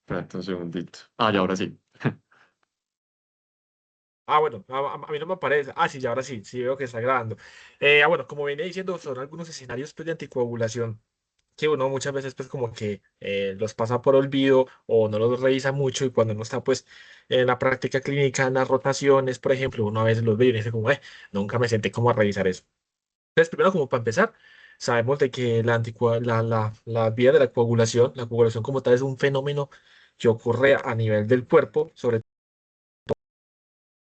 Espérate un segundito. Ah, ya, ahora sí. Bueno, a mí no me aparece. Sí, ya ahora sí, sí veo que está grabando. Bueno, como venía diciendo, son algunos escenarios pues, de anticoagulación que uno muchas veces pues como que los pasa por olvido o no los revisa mucho y cuando uno está pues en la práctica clínica, en las rotaciones, por ejemplo, uno a veces los ve y dice como, nunca me senté como a revisar eso. Entonces, primero como para empezar, sabemos de que la vía de la coagulación como tal es un fenómeno que ocurre a nivel del cuerpo, sobre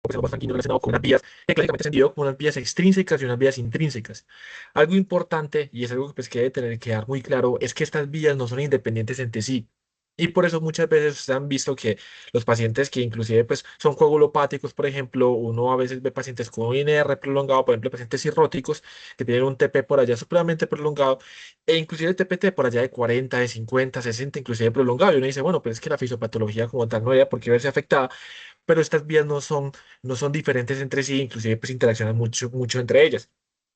algo sanguíneo relacionado con unas vías que clásicamente se han dividido como unas vías extrínsecas y unas vías intrínsecas. Algo importante, y es algo que, pues, que debe tener que quedar muy claro, es que estas vías no son independientes entre sí. Y por eso muchas veces se han visto que los pacientes que inclusive pues, son coagulopáticos, por ejemplo, uno a veces ve pacientes con un INR prolongado, por ejemplo, pacientes cirróticos que tienen un TP por allá supremamente prolongado, e inclusive el TPT por allá de 40, de 50, 60, inclusive prolongado. Y uno dice, bueno, pero es que la fisiopatología como tal no había por qué verse afectada, pero estas vías no son diferentes entre sí, inclusive pues interaccionan mucho entre ellas.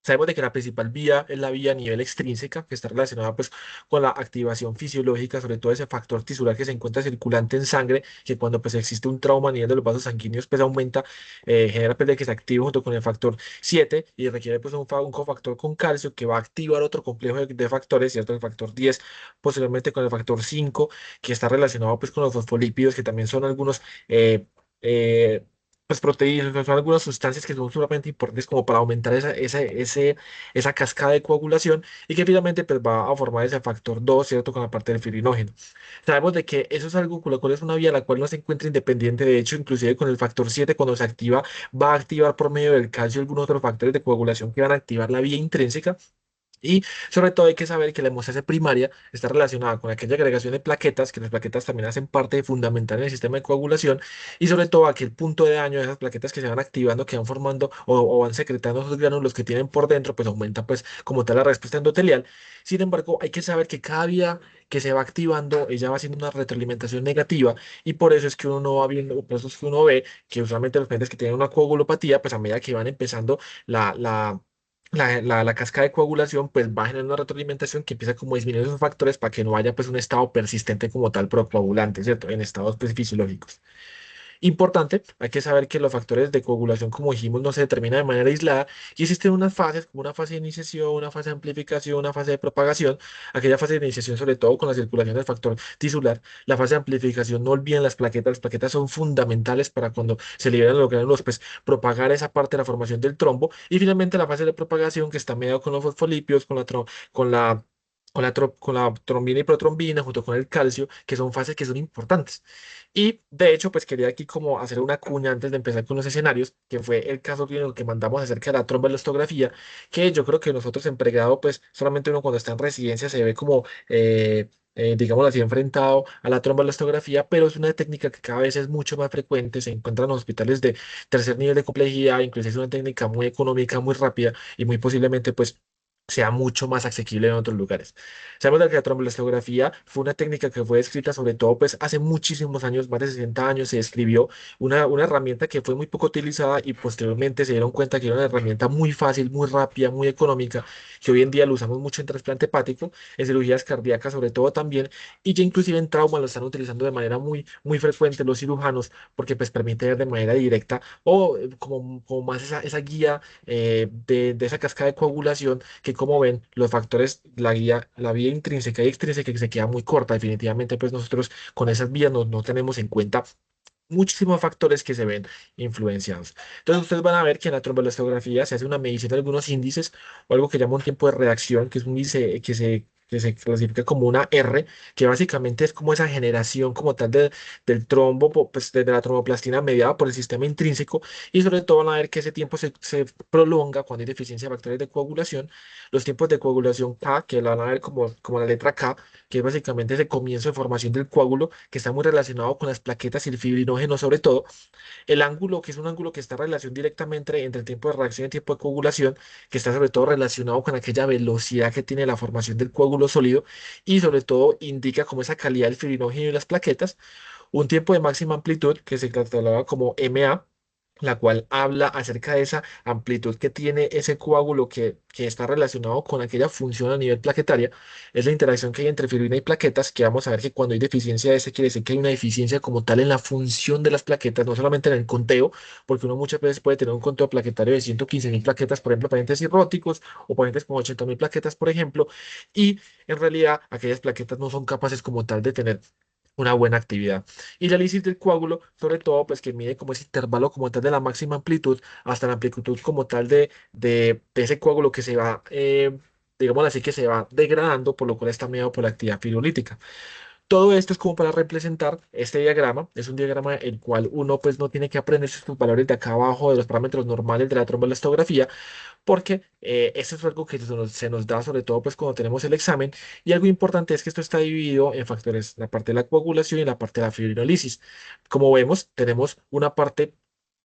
Sabemos de que la principal vía es la vía a nivel extrínseca, que está relacionada pues con la activación fisiológica, sobre todo ese factor tisular que se encuentra circulante en sangre, que cuando pues existe un trauma a nivel de los vasos sanguíneos pues aumenta, genera pues de que se active junto con el factor 7 y requiere pues un cofactor con calcio que va a activar otro complejo de factores, ¿cierto? El factor 10, posiblemente con el factor 5, que está relacionado pues con los fosfolípidos, que también son algunos eh, eh, pues proteínas, son algunas sustancias que son sumamente importantes como para aumentar esa cascada de coagulación y que finalmente pues, va a formar ese factor 2, ¿cierto? Con la parte del fibrinógeno. Sabemos de que eso es algo con lo cual es una vía la cual no se encuentra independiente, de hecho, inclusive con el factor 7 cuando se activa, va a activar por medio del calcio algunos otros factores de coagulación que van a activar la vía intrínseca y sobre todo hay que saber que la hemostasia primaria está relacionada con aquella agregación de plaquetas, que las plaquetas también hacen parte fundamental en el sistema de coagulación, y sobre todo aquel punto de daño de esas plaquetas que se van activando, que van formando o van secretando esos gránulos que tienen por dentro, pues aumenta pues como tal la respuesta endotelial. Sin embargo, hay que saber que cada vía que se va activando, ella va haciendo una retroalimentación negativa, y por eso es que uno no va viendo, por eso es que uno ve que usualmente los pacientes que tienen una coagulopatía, pues a medida que van empezando la cascada de coagulación pues va a generar una retroalimentación que empieza como a disminuir esos factores para que no haya pues un estado persistente como tal procoagulante, ¿cierto? En estados pues, fisiológicos. Importante, hay que saber que los factores de coagulación, como dijimos, no se determinan de manera aislada y existen unas fases, como una fase de iniciación, una fase de amplificación, una fase de propagación. Aquella fase de iniciación, sobre todo con la circulación del factor tisular, la fase de amplificación, no olviden las plaquetas son fundamentales para cuando se liberan los granulos, pues propagar esa parte de la formación del trombo y finalmente la fase de propagación que está mediado con los fosfolípidos, con la con la trombina y protrombina, junto con el calcio, que son fases que son importantes. Y de hecho, pues quería aquí como hacer una cuña antes de empezar con los escenarios, que fue el caso clínico que mandamos acerca de la tromboelastografía, que yo creo que nosotros en pregrado, pues solamente uno cuando está en residencia se ve como, digamos así, enfrentado a la tromboelastografía, pero es una técnica que cada vez es mucho más frecuente, se encuentra en los hospitales de tercer nivel de complejidad, incluso es una técnica muy económica, muy rápida y muy posiblemente, pues sea mucho más asequible en otros lugares. Sabemos de que la tromboelastografía fue una técnica que fue descrita sobre todo pues hace muchísimos años, más de 60 años, se describió una herramienta que fue muy poco utilizada y posteriormente se dieron cuenta que era una herramienta muy fácil, muy rápida, muy económica, que hoy en día lo usamos mucho en trasplante hepático, en cirugías cardíacas sobre todo también, y ya inclusive en trauma lo están utilizando de manera muy frecuente los cirujanos porque pues permite ver de manera directa o como más esa guía de esa cascada de coagulación que como ven, los factores, la vía intrínseca y extrínseca que se queda muy corta. Definitivamente, pues nosotros con esas vías no tenemos en cuenta muchísimos factores que se ven influenciados. Entonces, ustedes van a ver que en la tromboelastografía se hace una medición de algunos índices o algo que llama un tiempo de reacción, que es un índice que se clasifica como una R, que básicamente es como esa generación como tal del trombo, pues desde la tromboplastina mediada por el sistema intrínseco, y sobre todo van a ver que ese tiempo se prolonga cuando hay deficiencia de factores de coagulación. Los tiempos de coagulación K, que la van a ver como la letra K, que es básicamente ese comienzo de formación del coágulo, que está muy relacionado con las plaquetas y el fibrinógeno sobre todo. El ángulo, que es un ángulo que está en relación directamente entre el tiempo de reacción y el tiempo de coagulación, que está sobre todo relacionado con aquella velocidad que tiene la formación del coágulo sólido y sobre todo indica como esa calidad del fibrinógeno y las plaquetas. Un tiempo de máxima amplitud, que se catalogaba como MA, la cual habla acerca de esa amplitud que tiene ese coágulo que está relacionado con aquella función a nivel plaquetaria. Es la interacción que hay entre fibrina y plaquetas, que vamos a ver que cuando hay deficiencia de ese quiere decir que hay una deficiencia como tal en la función de las plaquetas, no solamente en el conteo, porque uno muchas veces puede tener un conteo plaquetario de 115.000 plaquetas, por ejemplo, pacientes cirróticos o pacientes con 80.000 plaquetas, por ejemplo, y en realidad aquellas plaquetas no son capaces como tal de tener una buena actividad. Y la lisis del coágulo, sobre todo, pues que mide como ese intervalo como tal de la máxima amplitud hasta la amplitud como tal de ese coágulo que se va, digamos así, que se va degradando, por lo cual está mediado por la actividad fibrolítica. Todo esto es como para representar este diagrama. Es un diagrama el cual uno pues no tiene que aprender estos valores de acá abajo de los parámetros normales de la tromboelastografía, porque eso es algo que se nos da sobre todo pues cuando tenemos el examen. Y algo importante es que esto está dividido en factores, la parte de la coagulación y la parte de la fibrinolisis. Como vemos, tenemos una parte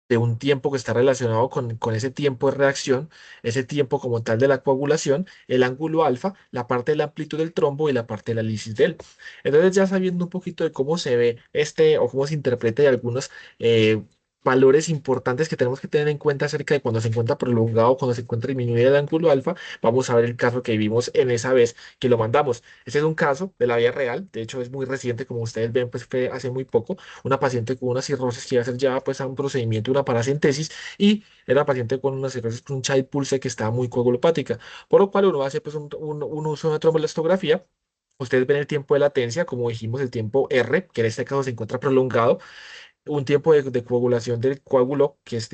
de un tiempo que está relacionado con ese tiempo de reacción, ese tiempo como tal de la coagulación, el ángulo alfa, la parte de la amplitud del trombo y la parte de la lisis de él. Entonces, ya sabiendo un poquito de cómo se ve este o cómo se interpreta y algunos eh, valores importantes que tenemos que tener en cuenta acerca de cuando se encuentra prolongado o cuando se encuentra disminuido el ángulo alfa, vamos a ver el caso que vivimos en esa vez que lo mandamos. Este es un caso de la vida real, de hecho es muy reciente, como ustedes ven, pues fue hace muy poco una paciente con una cirrosis que iba a hacer ya pues a un procedimiento, una paracentesis, y era paciente con una cirrosis con un child pulse que estaba muy coagulopática, por lo cual uno hace pues un uso de una trombolastografía. Ustedes ven el tiempo de latencia, como dijimos, el tiempo R, que en este caso se encuentra prolongado, un tiempo de coagulación del coágulo, que es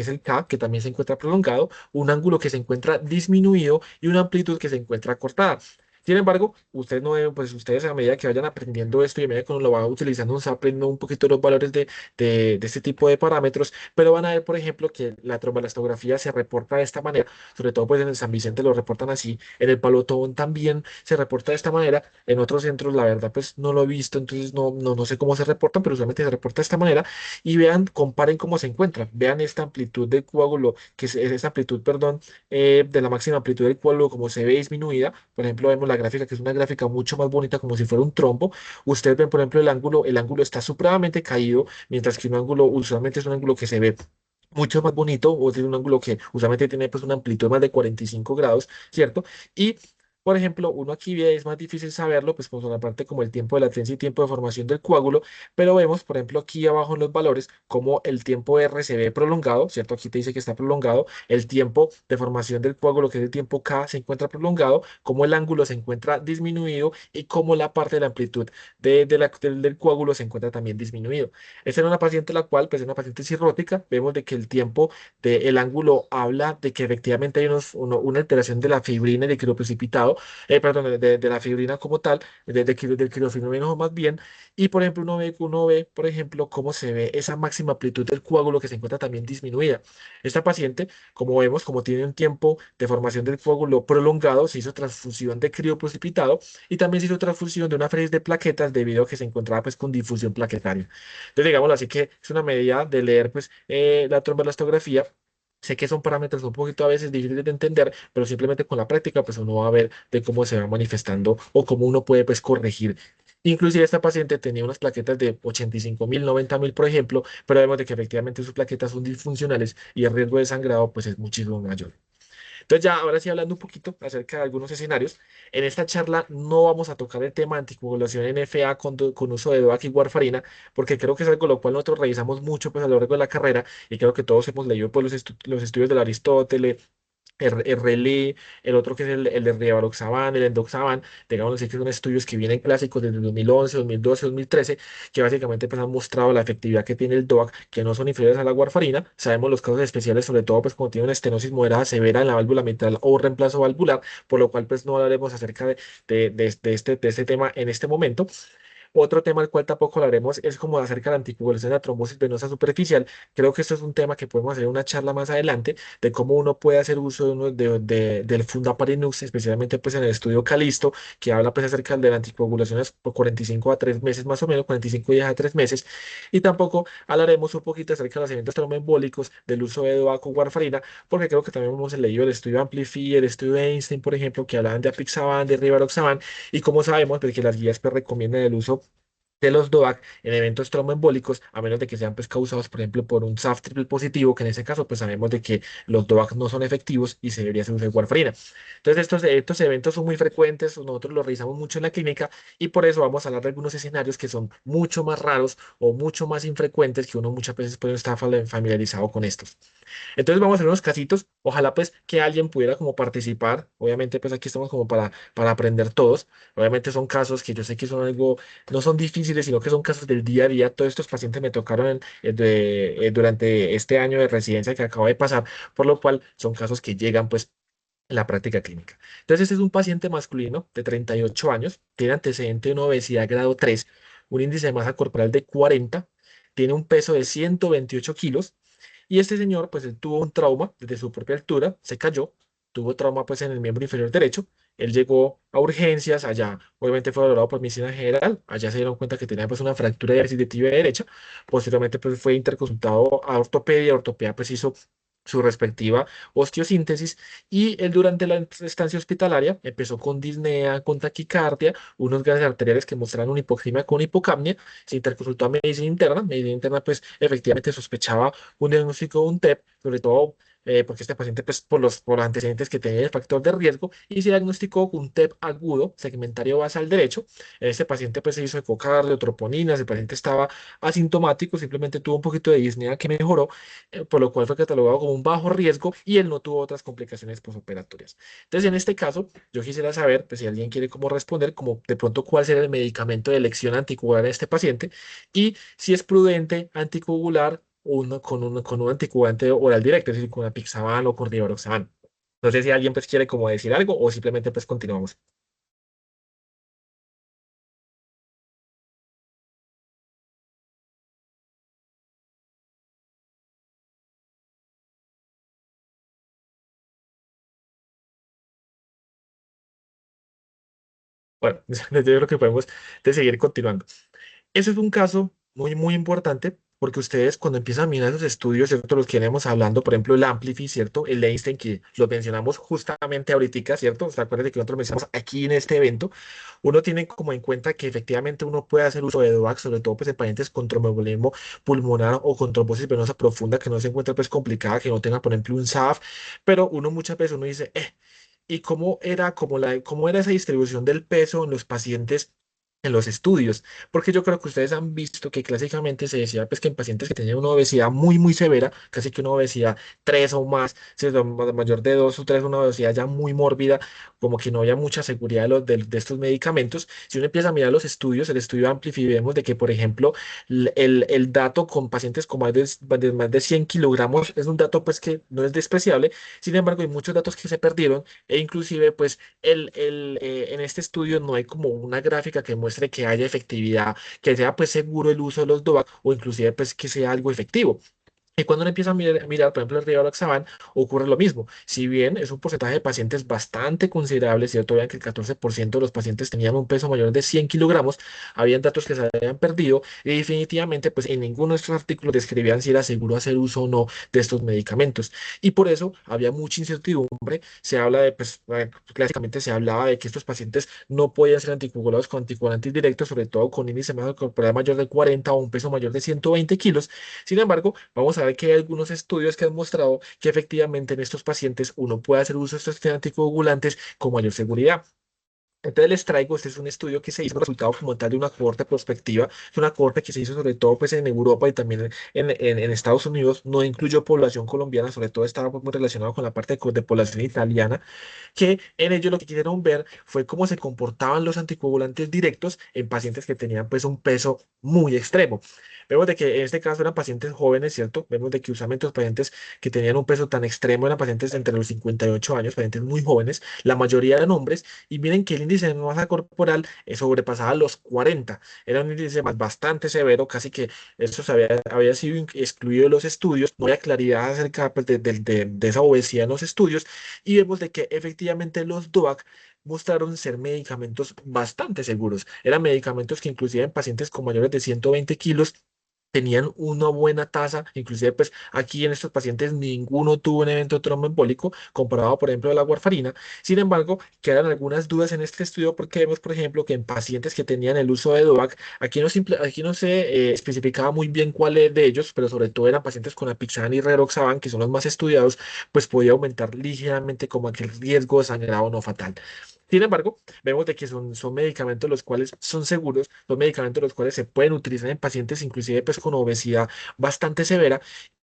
el K, que también se encuentra prolongado, un ángulo que se encuentra disminuido y una amplitud que se encuentra cortada. Sin embargo, ustedes no deben, pues ustedes a medida que vayan aprendiendo esto y a medida que uno lo va utilizando, se va aprendiendo un poquito los valores de este tipo de parámetros, pero van a ver, por ejemplo, que la trombolastografía se reporta de esta manera, sobre todo pues en el San Vicente lo reportan así, en el Palo Tobón también se reporta de esta manera, en otros centros la verdad pues no lo he visto, entonces no sé cómo se reportan, pero usualmente se reporta de esta manera y vean, comparen cómo se encuentran. Vean esta amplitud del coágulo, es esta amplitud, perdón, de la máxima amplitud del coágulo, como se ve disminuida. Por ejemplo, vemos la gráfica, que es una gráfica mucho más bonita, como si fuera un trombo. Ustedes ven, por ejemplo, el ángulo está supremamente caído, mientras que un ángulo usualmente es un ángulo que se ve mucho más bonito, o tiene un ángulo que usualmente tiene pues una amplitud de más de 45 grados, ¿cierto? Y por ejemplo, uno aquí ve, es más difícil saberlo, pues con la parte como el tiempo de latencia y tiempo de formación del coágulo, pero vemos, por ejemplo, aquí abajo en los valores, como el tiempo R se ve prolongado, ¿cierto? Aquí te dice que está prolongado, el tiempo de formación del coágulo, que es el tiempo K, se encuentra prolongado, como el ángulo se encuentra disminuido y como la parte de la amplitud del coágulo se encuentra también disminuido. Esta era una paciente la cual, pues es una paciente cirrótica, vemos de que el tiempo del ángulo habla de que efectivamente hay una alteración de la fibrina y del crioprecipitado, perdón, de la fibrina como tal, del criofibrinógeno más bien, y por ejemplo uno ve, por ejemplo, cómo se ve esa máxima amplitud del coágulo que se encuentra también disminuida. Esta paciente, como vemos, como tiene un tiempo de formación del coágulo prolongado, se hizo transfusión de crioprecipitado y también se hizo transfusión de una fresis de plaquetas debido a que se encontraba pues con difusión plaquetaria. Entonces, digámoslo así que es una medida de leer pues la tromboelastografía. Sé que son parámetros un poquito a veces difíciles de entender, pero simplemente con la práctica pues uno va a ver de cómo se va manifestando o cómo uno puede pues corregir. Inclusive esta paciente tenía unas plaquetas de 85.000, 90.000, por ejemplo, pero vemos de que efectivamente sus plaquetas son disfuncionales y el riesgo de sangrado pues es muchísimo mayor. Entonces ya, ahora sí hablando un poquito acerca de algunos escenarios, en esta charla no vamos a tocar el tema anticoagulación NFA con uso de DOAC y warfarina, porque creo que es algo lo cual nosotros revisamos mucho pues, a lo largo de la carrera y creo que todos hemos leído pues, los estudios de Aristóteles, RLE, el otro que es el de Rivaroxaban, el Endoxaban, digamos así que son estudios que vienen clásicos desde 2011, 2012, 2013, que básicamente pues, han mostrado la efectividad que tiene el DOAC, que no son inferiores a la warfarina. Sabemos los casos especiales, sobre todo pues cuando tiene una estenosis moderada severa en la válvula mitral o reemplazo valvular, por lo cual pues no hablaremos acerca de este tema en este momento. Otro tema al cual tampoco hablaremos es como acerca de la anticoagulación de la trombosis venosa superficial. Creo que esto es un tema que podemos hacer una charla más adelante de cómo uno puede hacer uso del Fundaparinux, especialmente pues en el estudio Calisto, que habla pues acerca de la anticoagulación por 45 a 3 meses más o menos, 45 días a 3 meses. Y tampoco hablaremos un poquito acerca de los eventos tromboembólicos, del uso de DOAC o warfarina, porque creo que también hemos leído el estudio Amplify, el estudio de Einstein, por ejemplo, que hablaban de apixaban, de rivaroxaban, y como sabemos, porque las guías pues recomiendan el uso de los DOAC en eventos tromboembólicos, a menos de que sean pues causados, por ejemplo, por un SAF triple positivo, que en ese caso pues sabemos de que los DOAC no son efectivos y se debería hacer uso de warfarina. Entonces estos eventos son muy frecuentes, nosotros los revisamos mucho en la clínica y por eso vamos a hablar de algunos escenarios que son mucho más raros o mucho más infrecuentes que uno muchas veces puede estar familiarizado con estos. Entonces vamos a hacer unos casitos. Ojalá pues que alguien pudiera como participar. Obviamente pues aquí estamos como para aprender todos. Obviamente son casos que yo sé que son algo, no son difíciles, sino que son casos del día a día. Todos estos pacientes me tocaron durante este año de residencia que acabo de pasar, por lo cual son casos que llegan pues en la práctica clínica. Entonces este es un paciente masculino de 38 años, tiene antecedente de una obesidad grado 3, un índice de masa corporal de 40, tiene un peso de 128 kilos y este señor, pues él tuvo un trauma desde su propia altura, se cayó, tuvo trauma pues en el miembro inferior derecho, él llegó a urgencias, allá obviamente fue valorado por medicina general, allá se dieron cuenta que tenía pues una fractura de tibia derecha, posteriormente pues fue interconsultado a ortopedia pues hizo su respectiva osteosíntesis y él durante la estancia hospitalaria empezó con disnea, con taquicardia, unos gases arteriales que mostraron una hipoxemia con hipocapnia, se interconsultó a medicina interna pues efectivamente sospechaba un diagnóstico de un TEP, sobre todo porque este paciente, pues, por los antecedentes que tenía el factor de riesgo, y se diagnosticó un TEP agudo, segmentario basal derecho. Este paciente, pues, se hizo ecocardio, troponinas, el paciente estaba asintomático, simplemente tuvo un poquito de disnea que mejoró, por lo cual fue catalogado como un bajo riesgo y él no tuvo otras complicaciones posoperatorias. Entonces, en este caso, yo quisiera saber, pues, si alguien quiere cómo responder, como de pronto cuál será el medicamento de elección anticoagular en este paciente y si es prudente anticoagular con un anticoagulante oral directo, es decir, con apixaban o con rivaroxaban. No sé si alguien pues quiere como decir algo o simplemente pues continuamos. Bueno, yo creo que podemos de seguir continuando. Ese es un caso muy, muy importante porque ustedes cuando empiezan a mirar los estudios, ¿cierto? Los que venimos hablando, por ejemplo, el Amplify, ¿cierto? El Einstein, que lo mencionamos justamente ahorita, ¿cierto? ¿Se acuerdan de que nosotros mencionamos aquí en este evento? Uno tiene como en cuenta que efectivamente uno puede hacer uso de DOAC, sobre todo pues en pacientes con tromboembolismo pulmonar o con trombosis venosa profunda que no se encuentra pues complicada, que no tenga, por ejemplo, un SAF, pero uno muchas veces uno dice, ¿y cómo era esa distribución del peso en los pacientes en los estudios? Porque yo creo que ustedes han visto que clásicamente se decía pues, que en pacientes que tenían una obesidad muy, muy severa, casi que una obesidad 3 o más, mayor de 2 o 3, una obesidad ya muy mórbida, como que no había mucha seguridad de estos medicamentos. Si uno empieza a mirar los estudios, el estudio Amplify, vemos de que, por ejemplo, el dato con pacientes con más de 100 kilogramos es un dato pues que no es despreciable. Sin embargo, hay muchos datos que se perdieron e inclusive pues en este estudio no hay como una gráfica que muestre que haya efectividad, que sea pues seguro el uso de los DOAC o inclusive pues que sea algo efectivo. Y cuando uno empieza a mirar, por ejemplo, el rivaroxaban, ocurre lo mismo. Si bien es un porcentaje de pacientes bastante considerable, ¿cierto? Vean que el 14% de los pacientes tenían un peso mayor de 100 kilogramos, habían datos que se habían perdido y definitivamente, pues en ninguno de estos artículos describían si era seguro hacer uso o no de estos medicamentos. Y por eso había mucha incertidumbre. Se habla de, pues, clásicamente se hablaba de que estos pacientes no podían ser anticoagulados con anticoagulantes directos, sobre todo con índice de masa corporal mayor de 40 o un peso mayor de 120 kilos. Sin embargo, vamos a ver que hay algunos estudios que han mostrado que efectivamente en estos pacientes uno puede hacer uso de estos anticoagulantes con mayor seguridad. Entonces les traigo, este es un estudio que se hizo, resultado como tal de una cohorte prospectiva, es una cohorte que se hizo sobre todo pues en Europa y también en Estados Unidos, no incluyó población colombiana, sobre todo estaba pues, muy relacionado con la parte de población italiana, que en ello lo que quisieron ver fue cómo se comportaban los anticoagulantes directos en pacientes que tenían pues un peso muy extremo. Vemos de que en este caso eran pacientes jóvenes, ¿cierto? Vemos de que usualmente los pacientes que tenían un peso tan extremo eran pacientes entre los 58 años, pacientes muy jóvenes, la mayoría eran hombres, y miren que el índice de masa corporal sobrepasaba los 40. Era un índice bastante severo, casi que eso había sido excluido de los estudios, no había claridad acerca pues, de esa obesidad en los estudios, y vemos de que efectivamente los DOAC mostraron ser medicamentos bastante seguros. Eran medicamentos que inclusive en pacientes con mayores de 120 kilos tenían una buena tasa, inclusive pues aquí en estos pacientes ninguno tuvo un evento tromboembólico comparado por ejemplo a la warfarina. Sin embargo, quedan algunas dudas en este estudio porque vemos por ejemplo que en pacientes que tenían el uso de DOAC, aquí no se especificaba muy bien cuál es de ellos, pero sobre todo eran pacientes con apixaban y rivaroxaban, que son los más estudiados, pues podía aumentar ligeramente como aquel riesgo de sangrado no fatal. Sin embargo, vemos de que son medicamentos los cuales son seguros, son medicamentos los cuales se pueden utilizar en pacientes inclusive pues con obesidad bastante severa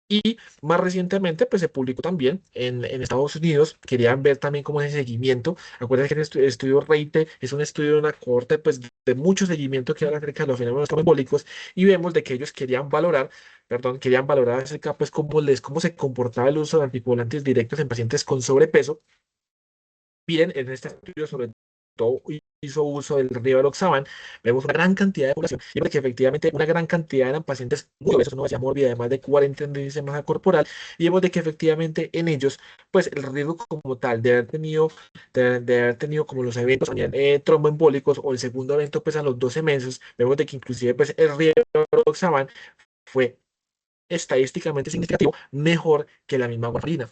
y más recientemente pues se publicó también en Estados Unidos, querían ver también cómo es el seguimiento. Acuérdense que el estudio REITE es un estudio de una cohorte pues de mucho seguimiento que habla acerca de los fenómenos trombólicos y vemos de que ellos querían valorar, perdón, querían valorar acerca pues cómo se comportaba el uso de anticoagulantes directos en pacientes con sobrepeso. Bien, en este estudio sobre todo hizo uso del rivaroxaban, vemos una gran cantidad de población, y vemos que efectivamente una gran cantidad eran pacientes muy obesos, una obesidad mórbida de más de 40 en índice de masa corporal, y vemos de que efectivamente en ellos, pues el riesgo como tal de haber tenido como los eventos tromboembólicos o el segundo evento pues a los 12 meses, vemos de que inclusive pues el rivaroxaban fue estadísticamente significativo, mejor que la misma warfarina.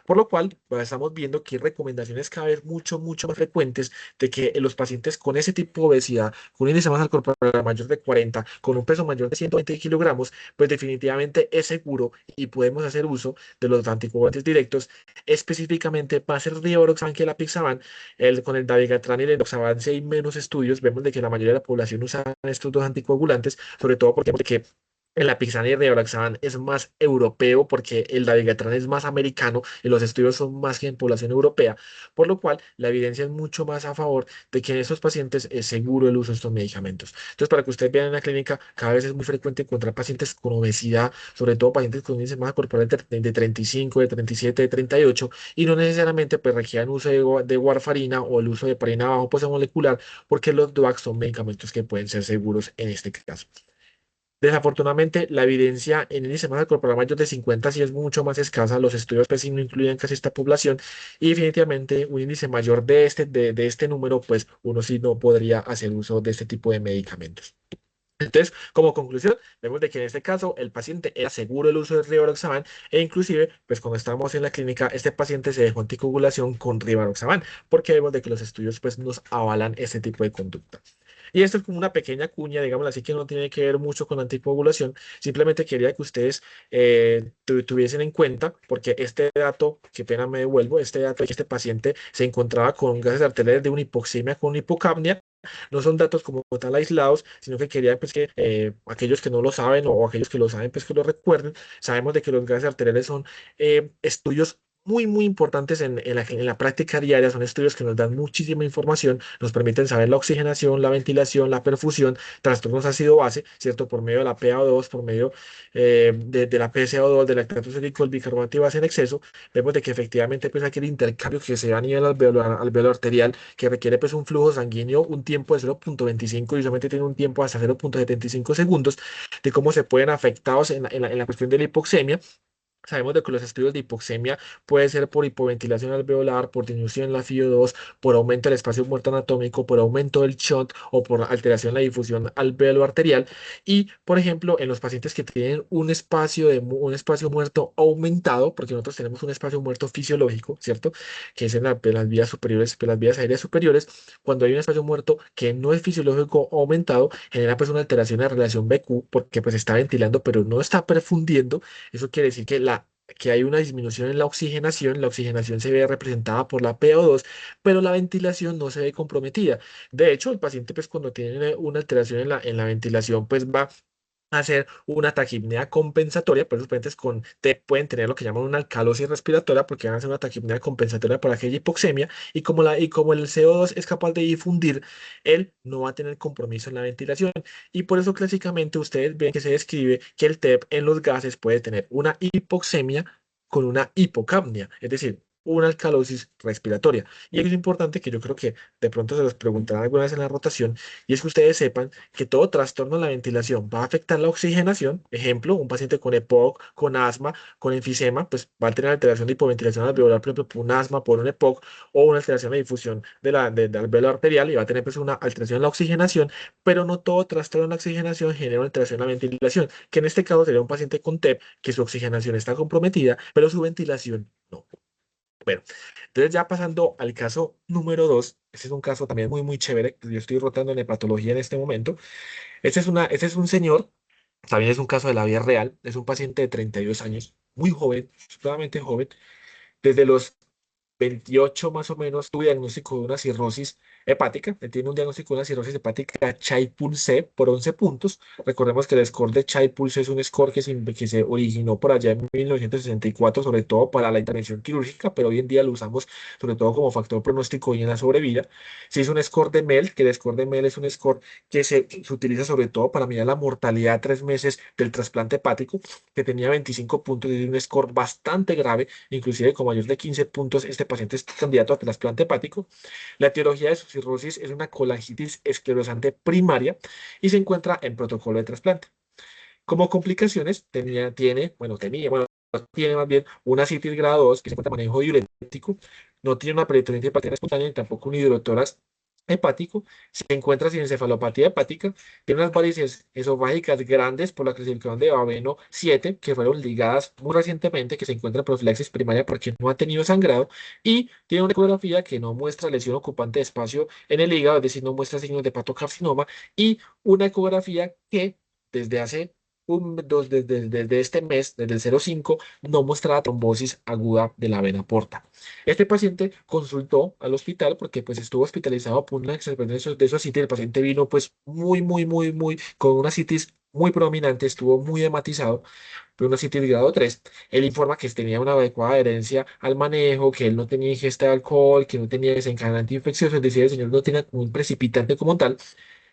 Por lo cual, pues, estamos viendo que hay recomendaciones cada vez mucho más frecuentes de que los pacientes con ese tipo de obesidad, con un índice de masa corporal mayor de 40, con un peso mayor de 120 kilogramos, pues definitivamente es seguro y podemos hacer uso de los anticoagulantes directos, específicamente para hacer rivaroxaban que la apixaban, con el dabigatran y el endoxaban, si hay menos estudios, vemos de que la mayoría de la población usa estos dos anticoagulantes, sobre todo porque el apixaban y el rivaroxaban es más europeo porque el dabigatran es más americano y los estudios son más que en población europea, por lo cual la evidencia es mucho más a favor de que en estos pacientes es seguro el uso de estos medicamentos. Entonces, para que ustedes vean en la clínica, cada vez es muy frecuente encontrar pacientes con obesidad, sobre todo pacientes con índice de masa corporal de 35, de 37, de 38, y no necesariamente pues requieran uso de warfarina o el uso de heparina bajo peso molecular, porque los DOACs son medicamentos que pueden ser seguros en este caso. Desafortunadamente, la evidencia en índice masa corporal mayor de 50 sí es mucho más escasa. Los estudios pues sí no incluyen casi esta población y definitivamente un índice mayor de este número, pues uno sí no podría hacer uso de este tipo de medicamentos. Entonces, como conclusión, vemos de que en este caso el paciente era seguro el uso de rivaroxaban e inclusive, pues cuando estábamos en la clínica, este paciente se dejó anticoagulación con rivaroxaban porque vemos de que los estudios pues nos avalan este tipo de conducta. Y esto es como una pequeña cuña, digamos así, que no tiene que ver mucho con la anticoagulación. Simplemente quería que ustedes tuviesen en cuenta, porque este dato, qué pena me devuelvo, este dato de que este paciente se encontraba con gases arteriales de una hipoxemia con hipocapnia, no son datos como tal aislados, sino que quería pues que aquellos que no lo saben o aquellos que lo saben pues que lo recuerden. Sabemos de que los gases arteriales son estudios muy importantes en la práctica diaria, son estudios que nos dan muchísima información, nos permiten saber la oxigenación, la ventilación, la perfusión, trastornos ácido-base, ¿cierto? Por medio de la PaO2, por medio de la PCO2, del lactato sérico, el bicarbonato de base en exceso, vemos de que efectivamente pues aquel intercambio que se da a nivel alveolar arterial, que requiere pues un flujo sanguíneo, un tiempo de 0,25 y solamente tiene un tiempo hasta 0,75 segundos, de cómo se pueden afectados en la cuestión de la hipoxemia. Sabemos de que los estudios de hipoxemia puede ser por hipoventilación alveolar, por disminución en la FiO2, por aumento del espacio muerto anatómico, por aumento del shunt o por alteración en la difusión alveolo-arterial. Y, por ejemplo, en los pacientes que tienen un espacio muerto aumentado, porque nosotros tenemos un espacio muerto fisiológico, ¿cierto? Que es en las vías superiores, en las vías aéreas superiores. Cuando hay un espacio muerto que no es fisiológico o aumentado, genera pues una alteración en la relación BQ, porque pues está ventilando, pero no está perfundiendo. Eso quiere decir que hay una disminución en la oxigenación se ve representada por la PO2, pero la ventilación no se ve comprometida. De hecho, el paciente, pues cuando tiene una alteración en la ventilación, pues va a hacer una taquipnea compensatoria, por eso los pacientes pueden tener lo que llaman una alcalosis respiratoria, porque van a hacer una taquipnea compensatoria por aquella hipoxemia, y como el CO2 es capaz de difundir, él no va a tener compromiso en la ventilación. Y por eso clásicamente ustedes ven que se describe que el TEP en los gases puede tener una hipoxemia con una hipocapnia, es decir, una alcalosis respiratoria. Y es importante que yo creo que de pronto se los preguntarán alguna vez en la rotación, y es que ustedes sepan que todo trastorno en la ventilación va a afectar la oxigenación. Ejemplo, un paciente con EPOC, con asma, con enfisema, pues va a tener alteración de hipoventilación alveolar, por ejemplo, por un asma, por un EPOC, o una alteración de difusión de alveolo arterial, y va a tener pues una alteración en la oxigenación, pero no todo trastorno en la oxigenación genera una alteración en la ventilación, que en este caso sería un paciente con TEP, que su oxigenación está comprometida, pero su ventilación no. Bueno, entonces ya pasando al caso número 2, este es un caso también muy, muy chévere, que yo estoy rotando en hepatología en este momento. Este es un señor, también es un caso de la vida real, es un paciente de 32 años, muy joven, extremadamente joven. Desde los 28 más o menos tuve diagnóstico de una cirrosis hepática. Él tiene un diagnóstico de una cirrosis hepática Child-Pugh por 11 puntos. Recordemos que el score de Child-Pugh es un score que se originó por allá en 1964, sobre todo para la intervención quirúrgica, pero hoy en día lo usamos sobre todo como factor pronóstico y en la sobrevida. Se hizo un score de MEL, que el score de MEL es un score que se utiliza sobre todo para mirar la mortalidad a 3 meses del trasplante hepático, que tenía 25 puntos, y un score bastante grave. Inclusive con mayor de 15 puntos, este paciente es candidato a trasplante hepático. La etiología de su cirrosis es una colangitis esclerosante primaria y se encuentra en protocolo de trasplante. Como complicaciones, tiene más bien una citis grado 2 que se encuentra en manejo diurético, no tiene una peritonitis hepática espontánea ni tampoco un hidrotórax hepático, se encuentra sin encefalopatía hepática, tiene unas varices esofágicas grandes por la clasificación de Babeno 7 que fueron ligadas muy recientemente, que se encuentra en profilaxis primaria porque no ha tenido sangrado, y tiene una ecografía que no muestra lesión ocupante de espacio en el hígado, es decir, no muestra signos de hepatocarcinoma, y una ecografía que desde hace desde este mes, desde el 05, no mostraba trombosis aguda de la vena porta. Este paciente consultó al hospital porque pues estuvo hospitalizado por una exacerbación de esos citis. El paciente vino pues muy, muy, muy, muy, con una citis muy prominente, estuvo muy hematizado, pero una citis grado 3. Él informa que tenía una adecuada adherencia al manejo, que él no tenía ingesta de alcohol, que no tenía desencadenante infeccioso, es decir, el señor no tenía un precipitante como tal.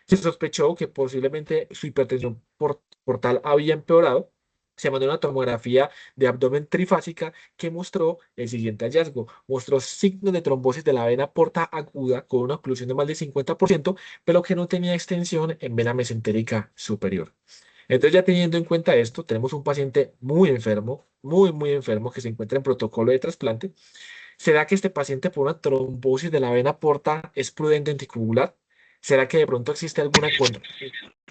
Se sospechó que posiblemente su hipertensión portal había empeorado. Se mandó una tomografía de abdomen trifásica que mostró el siguiente hallazgo. Mostró signos de trombosis de la vena porta aguda con una oclusión de más del 50%, pero que no tenía extensión en vena mesentérica superior. Entonces, ya teniendo en cuenta esto, tenemos un paciente muy enfermo, muy, muy enfermo, que se encuentra en protocolo de trasplante. ¿Será que este paciente por una trombosis de la vena porta es prudente anticoagular? ¿Será que de pronto existe alguna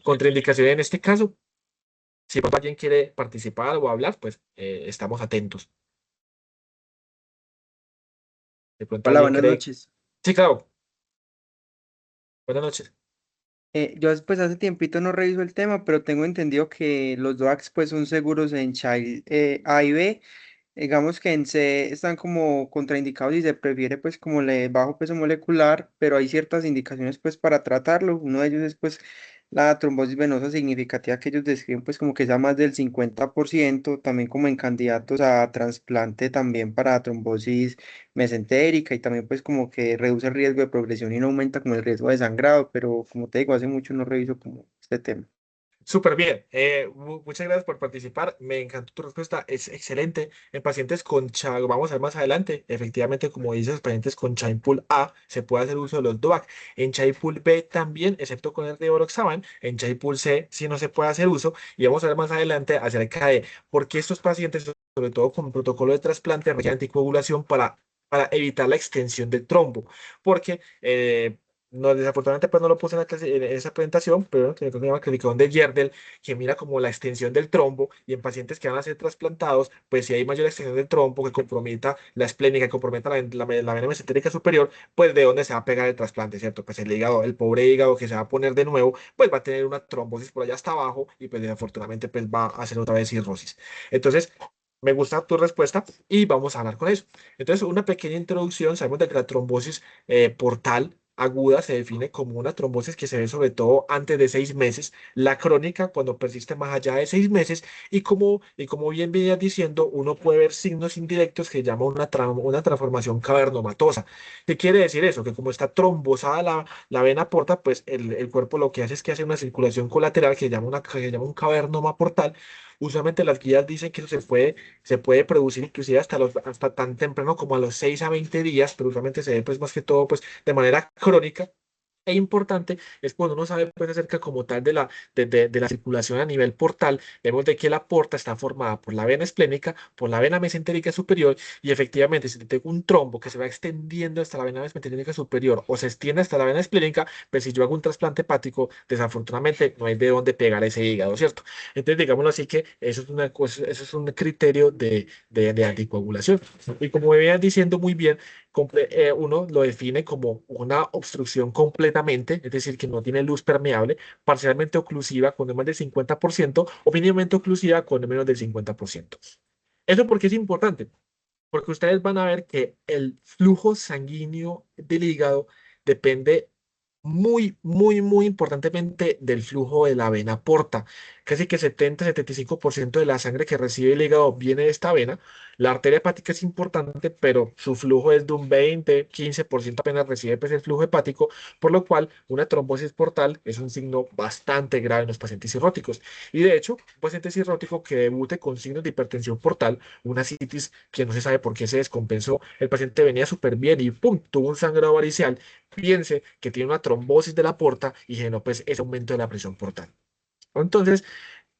contraindicación en este caso? Si de pronto alguien quiere participar o hablar, pues estamos atentos. De pronto Hola, alguien buenas cree. noches. Sí, claro. Buenas noches. Yo pues hace tiempito no reviso el tema, pero tengo entendido que los DOACs pues son seguros en Child A y B. Digamos que en C están como contraindicados y se prefiere pues como le bajo peso molecular, pero hay ciertas indicaciones pues para tratarlo. Uno de ellos es pues la trombosis venosa significativa que ellos describen pues como que sea más del 50%, también como en candidatos a trasplante también para trombosis mesentérica, y también pues como que reduce el riesgo de progresión y no aumenta como el riesgo de sangrado, pero como te digo, hace mucho no reviso como este tema. Súper bien. Muchas gracias por participar. Me encantó tu respuesta. Es excelente. En pacientes con vamos a ver más adelante. Efectivamente, como dices, pacientes con Chain-Pool A se puede hacer uso de los DOAC. En Chain-Pool B también, excepto con el Rivaroxaban. En Chain-Pool C sí no se puede hacer uso. Y vamos a ver más adelante acerca de por qué estos pacientes, sobre todo con protocolo de trasplante, requieren anticoagulación para evitar la extensión del trombo. Porque no, desafortunadamente pues no lo puse en esa presentación, pero tengo que llama clicón de Yerdel, que mira como la extensión del trombo, y en pacientes que van a ser trasplantados, pues si hay mayor extensión del trombo que comprometa la esplénica, que comprometa la vena mesentérica superior, pues de dónde se va a pegar el trasplante, ¿cierto? Pues el hígado, el pobre hígado que se va a poner de nuevo, pues va a tener una trombosis por allá hasta abajo, y pues desafortunadamente pues va a hacer otra vez cirrosis. Entonces, me gusta tu respuesta y vamos a hablar con eso. Entonces, una pequeña introducción. Sabemos de que la trombosis portal aguda se define como una trombosis que se ve sobre todo antes de 6 meses, la crónica cuando persiste más allá de 6 meses, y como bien venías diciendo, uno puede ver signos indirectos que se llama una transformación cavernomatosa. ¿Qué quiere decir eso? Que como está trombosada la vena porta, pues el cuerpo lo que hace es que hace una circulación colateral que se llama un cavernoma portal. Usualmente las guías dicen que eso se puede producir inclusive hasta tan temprano como a los 6 a 20 días, pero usualmente se ve pues más que todo pues de manera crónica. E importante es cuando uno sabe pues acerca como tal de la circulación a nivel portal, vemos de que la porta está formada por la vena esplénica, por la vena mesentérica superior, y efectivamente si tengo un trombo que se va extendiendo hasta la vena mesentérica superior o se extiende hasta la vena esplénica, pues si yo hago un trasplante hepático, desafortunadamente no hay de dónde pegar ese hígado, ¿cierto? Entonces digámoslo así que eso es una cosa, eso es un criterio de anticoagulación. Y como me venían diciendo muy bien, uno lo define como una obstrucción completamente, es decir, que no tiene luz permeable, parcialmente oclusiva con no más del 50% o mínimamente oclusiva con no menos del 50%. ¿Eso por qué es importante? Porque ustedes van a ver que el flujo sanguíneo del hígado depende muy, muy, muy importantemente del flujo de la vena porta. Casi que 70-75% de la sangre que recibe el hígado viene de esta vena. La arteria hepática es importante, pero su flujo es de un 20-15% apenas recibe pues, el flujo hepático, por lo cual una trombosis portal es un signo bastante grave en los pacientes cirróticos. Y de hecho, un paciente cirrótico que debute con signos de hipertensión portal, una citis que no se sabe por qué se descompensó, el paciente venía súper bien y ¡pum! Tuvo un sangrado varicial, piense que tiene una trombosis de la porta y generó pues ese aumento de la presión portal. Entonces,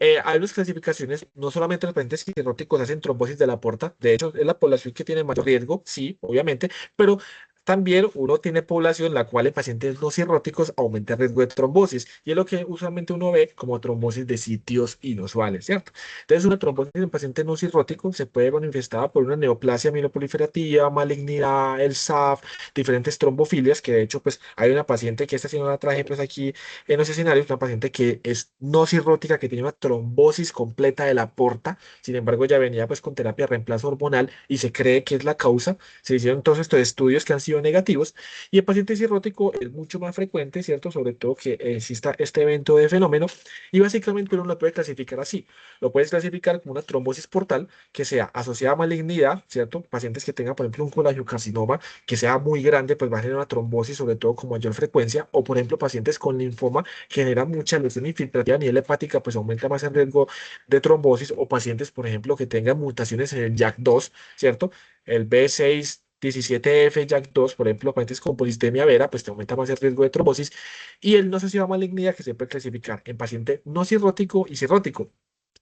hay unas clasificaciones, no solamente los pacientes cirróticos hacen trombosis de la porta, de hecho es la población que tiene mayor riesgo, sí, obviamente, pero también uno tiene población en la cual en pacientes no cirróticos aumenta el riesgo de trombosis, y es lo que usualmente uno ve como trombosis de sitios inusuales, ¿cierto? Entonces, una trombosis en paciente no cirrótico se puede manifestar por una neoplasia mieloproliferativa, malignidad, el SAF, diferentes trombofilias, que de hecho, pues hay una paciente que esta sí no la traje pues aquí en los escenarios, una paciente que es no cirrótica, que tiene una trombosis completa de la porta, sin embargo, ya venía pues con terapia de reemplazo hormonal y se cree que es la causa. Se hicieron todos estos estudios que han sido negativos, y el paciente cirrótico es mucho más frecuente, ¿cierto? Sobre todo que exista este evento de fenómeno, y básicamente uno lo puede clasificar así. Lo puedes clasificar como una trombosis portal que sea asociada a malignidad, ¿cierto? Pacientes que tengan, por ejemplo, un colangiocarcinoma que sea muy grande, pues va a generar una trombosis, sobre todo con mayor frecuencia, o por ejemplo, pacientes con linfoma generan mucha lesión infiltrativa a nivel hepática, pues aumenta más el riesgo de trombosis, o pacientes, por ejemplo, que tengan mutaciones en el JAK2, ¿cierto? El B617F JAK2, por ejemplo, pacientes con polistemia vera, pues te aumenta más el riesgo de trombosis, y el no asociado a malignidad que se puede clasificar en paciente no cirrótico y cirrótico.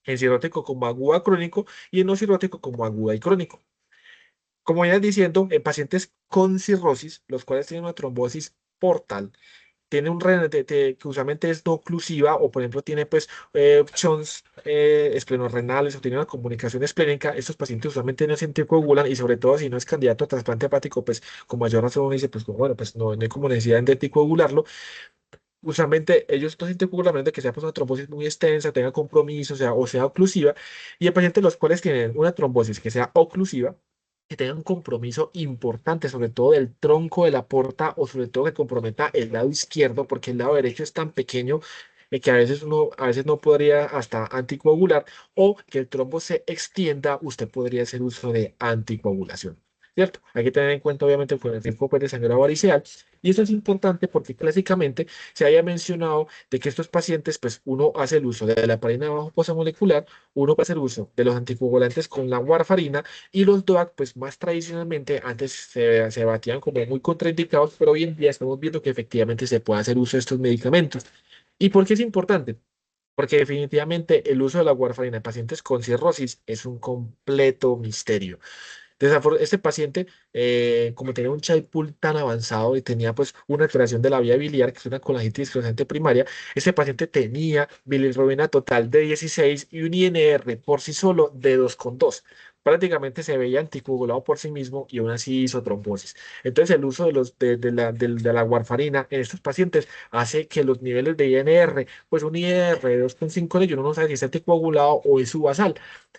En cirrótico como aguda crónico y en no cirrótico como aguda y crónico. Como ya diciendo, en pacientes con cirrosis, los cuales tienen una trombosis portal, tiene un renete que usualmente es no oclusiva, o por ejemplo tiene pues opciones esplenorenales, o tiene una comunicación esplénica, estos pacientes usualmente no se anticoagulan, y sobre todo si no es candidato a trasplante hepático, pues con mayor razón uno dice, pues bueno, pues no hay como necesidad de anticoagularlo. Usualmente ellos no se anticoagulan a menos de que sea pues una trombosis muy extensa, tenga compromiso, o sea oclusiva, y hay pacientes los cuales tienen una trombosis que sea oclusiva, que tenga un compromiso importante, sobre todo del tronco de la porta, o sobre todo que comprometa el lado izquierdo, porque el lado derecho es tan pequeño que a veces no podría hasta anticoagular, o que el trombo se extienda, usted podría hacer uso de anticoagulación, ¿cierto? Hay que tener en cuenta, obviamente, con el tiempo pues, de sangrado varicel, y eso es importante porque clásicamente se haya mencionado de que estos pacientes, pues uno hace el uso de la heparina de bajo peso molecular, uno puede hacer uso de los anticoagulantes con la warfarina, y los DOAC, pues más tradicionalmente antes se batían como muy contraindicados, pero hoy en día estamos viendo que efectivamente se puede hacer uso de estos medicamentos. ¿Y por qué es importante? Porque definitivamente el uso de la warfarina en pacientes con cirrosis es un completo misterio. Este paciente, como tenía un Child pool tan avanzado y tenía pues una alteración de la vía biliar, que es una colangitis cruzante primaria, este paciente tenía bilirrubina total de 16 y un INR por sí solo de 2,2. Prácticamente se veía anticoagulado por sí mismo, y aún así hizo trombosis. Entonces el uso de la warfarina en estos pacientes hace que los niveles de INR, pues un INR de 2,5 de uno no sabe si está anticoagulado o es subasal.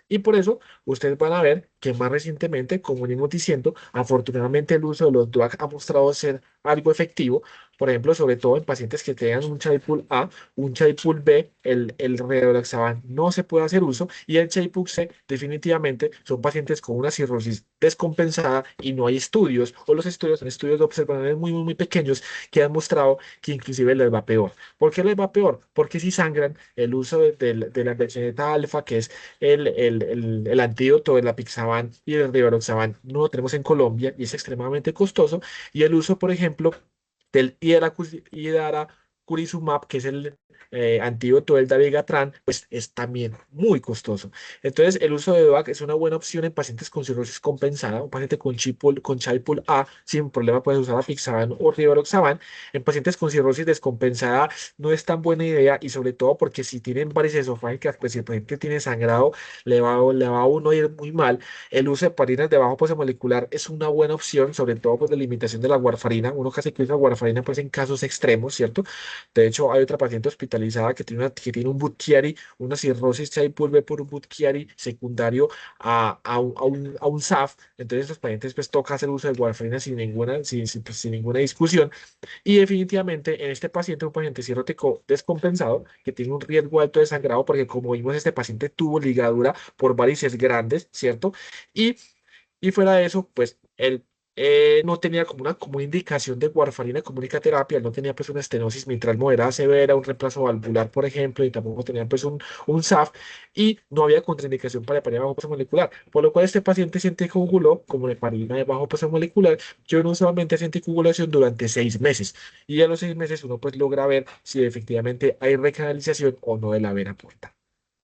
Y por eso ustedes van a ver que más recientemente, como venimos diciendo, afortunadamente el uso de los DOAC ha mostrado ser algo efectivo, por ejemplo, sobre todo en pacientes que tengan un child pool A, un child pool B, el Redoxaban no se puede hacer uso, y el child pool C definitivamente son pacientes con una cirrosis descompensada y no hay estudios, o los estudios son estudios de observaciones muy pequeños que han mostrado que inclusive les va peor. ¿Por qué les va peor? Porque si sangran, el uso de la benzeneta alfa, que es el antídoto de la Pixaban y del Rivaroxaban, no lo tenemos en Colombia y es extremadamente costoso, y el uso, por ejemplo, del Idaracurizumab, que es el antídoto del dabigatran, pues es también muy costoso. Entonces, el uso de DOAC es una buena opción en pacientes con cirrosis compensada, un paciente con Child-Pugh A, sin problema puedes usar apixaban o rivaroxaban. En pacientes con cirrosis descompensada no es tan buena idea, y sobre todo porque si tienen varices esofágicas, pues si el paciente tiene sangrado, le va a uno ir muy mal. El uso de heparinas de bajo peso molecular es una buena opción, sobre todo pues de limitación de la warfarina. Uno casi que usa warfarina pues en casos extremos, ¿cierto? De hecho, hay otra paciente hospitalizada que tiene un Budd-Chiari, una cirrosis Child-Pugh por un Budd-Chiari secundario a un SAF. Entonces, los pacientes pues toca hacer uso de warfarina sin ninguna discusión. Y definitivamente en este paciente, un paciente cirrótico descompensado, que tiene un riesgo alto de sangrado, porque como vimos, este paciente tuvo ligadura por varices grandes, ¿cierto? Y, y fuera de eso, pues él no tenía como una indicación de warfarina como única terapia, él no tenía pues una estenosis mitral moderada severa, un reemplazo valvular, por ejemplo, y tampoco tenía pues un SAF, y no había contraindicación para heparina de bajo peso molecular, por lo cual este paciente se anticoaguló como heparina de bajo peso molecular, que uno usualmente hace anticoagulación durante 6 meses, y a los 6 meses uno pues logra ver si efectivamente hay recanalización o no de la vena porta.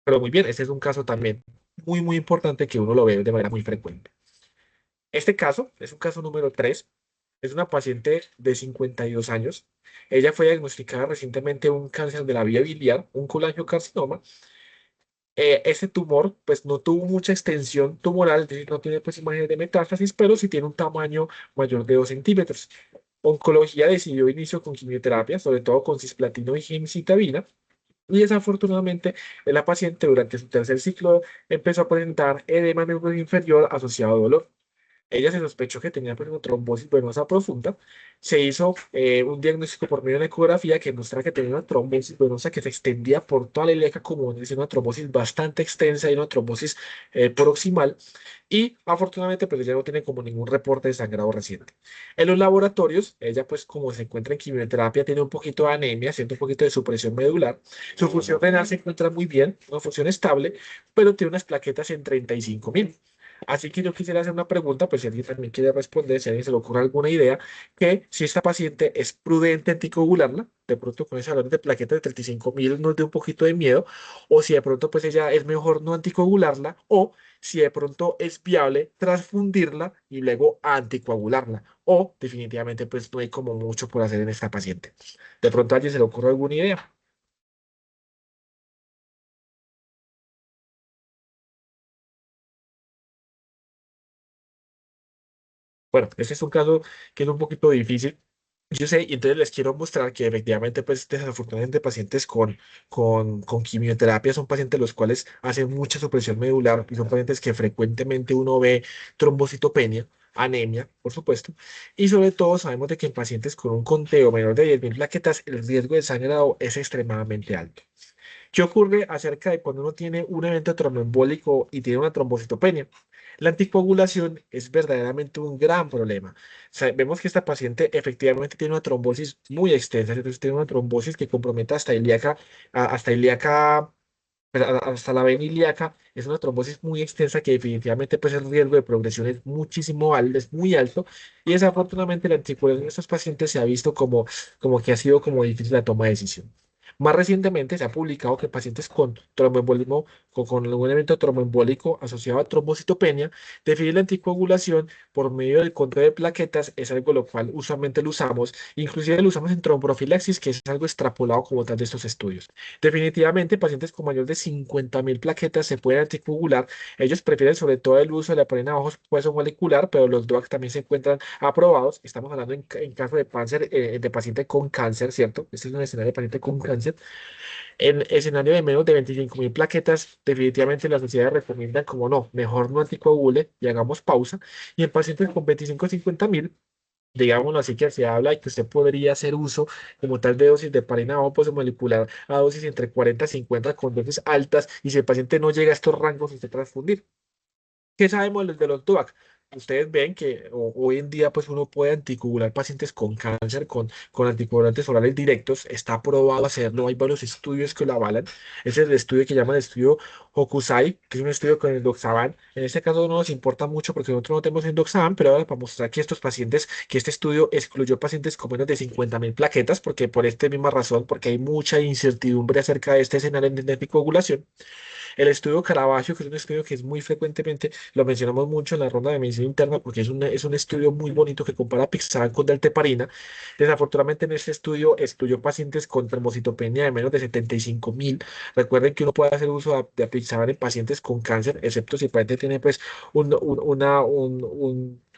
Pero muy bien, este es un caso también muy importante que uno lo ve de manera muy frecuente. Este caso es un caso número 3. Es una paciente de 52 años. Ella fue diagnosticada recientemente un cáncer de la vía biliar, un colangiocarcinoma. Este tumor pues no tuvo mucha extensión tumoral, es decir, no tiene pues imágenes de metástasis, pero sí tiene un tamaño mayor de 2 centímetros. Oncología decidió inicio con quimioterapia, sobre todo con cisplatino y gemcitabina. Y desafortunadamente, la paciente durante su tercer ciclo empezó a presentar edema inferior asociado a dolor. Ella se sospechó que tenía pues, una trombosis venosa profunda. Se hizo un diagnóstico por medio de una ecografía que muestra que tenía una trombosis venosa que se extendía por toda la ilíaca común, es decir, una trombosis bastante extensa y una trombosis proximal. Y afortunadamente, pues ella no tiene como ningún reporte de sangrado reciente. En los laboratorios, ella pues como se encuentra en quimioterapia, tiene un poquito de anemia, siente un poquito de supresión medular. Su función renal se encuentra muy bien, una función estable, pero tiene unas plaquetas en 35.000. Así que yo quisiera hacer una pregunta, pues si alguien también quiere responder, si a alguien se le ocurre alguna idea, que si esta paciente es prudente anticoagularla, de pronto con ese valor de plaqueta de 35.000 nos dé un poquito de miedo, o si de pronto pues ella es mejor no anticoagularla, o si de pronto es viable transfundirla y luego anticoagularla, o definitivamente pues no hay como mucho por hacer en esta paciente. De pronto a alguien se le ocurre alguna idea. Bueno, este es un caso que es un poquito difícil. Yo sé, y entonces les quiero mostrar que efectivamente, pues desafortunadamente pacientes con quimioterapia son pacientes los cuales hacen mucha supresión medular y son pacientes que frecuentemente uno ve trombocitopenia, anemia, por supuesto, y sobre todo sabemos de que en pacientes con un conteo menor de 10.000 plaquetas el riesgo de sangrado es extremadamente alto. ¿Qué ocurre acerca de cuando uno tiene un evento tromboembólico y tiene una trombocitopenia? La anticoagulación es verdaderamente un gran problema. Vemos que esta paciente efectivamente tiene una trombosis muy extensa, entonces tiene una trombosis que compromete hasta la vena ilíaca. Es una trombosis muy extensa que definitivamente pues el riesgo de progresión es muchísimo alto, es muy alto, y desafortunadamente la anticoagulación de estos pacientes se ha visto como que ha sido como difícil la toma de decisión. Más recientemente se ha publicado que pacientes con tromboembolismo, con algún evento tromboembólico asociado a trombocitopenia, definir la anticoagulación por medio del conteo de plaquetas es algo lo cual usualmente lo usamos, inclusive lo usamos en trombofilaxis, que es algo extrapolado como tal de estos estudios. Definitivamente, pacientes con mayor de 50.000 plaquetas se pueden anticoagular. Ellos prefieren sobre todo el uso de la heparina bajo peso molecular, pero los DOAC también se encuentran aprobados. Estamos hablando en caso de cáncer, de paciente con cáncer, ¿cierto? Este es un escenario de paciente con cáncer cáncer. En escenario de menos de 25.000 plaquetas, definitivamente las sociedades recomiendan como no, mejor no anticoagule y hagamos pausa. Y en pacientes con 25 a 50.000, digámoslo así, que se habla de que usted podría hacer uso como tal de dosis de heparina molecular a dosis entre 40 y 50 con dosis altas, y si el paciente no llega a estos rangos, usted transfundir. ¿Qué sabemos de los DOAC? Ustedes ven que hoy en día pues uno puede anticoagular pacientes con cáncer con anticoagulantes orales directos. Está probado hacerlo. Hay varios estudios que lo avalan. Ese es el estudio que llaman el estudio Hokusai, que es un estudio con el Doxaban. En este caso no nos importa mucho porque nosotros no tenemos el Doxaban, pero ahora para mostrar que estos pacientes, que este estudio excluyó pacientes con menos de 50.000 plaquetas, porque por esta misma razón, porque hay mucha incertidumbre acerca de este escenario de anticoagulación. El estudio Caravaggio, que es un estudio que es muy frecuentemente, lo mencionamos mucho en la ronda de medicina interna, porque es un estudio muy bonito que compara Pixaban con delteparina. Desafortunadamente en este estudio excluyó pacientes con trombocitopenia de menos de 75.000. Recuerden que uno puede hacer uso de apixaban en pacientes con cáncer, excepto si el paciente tiene pues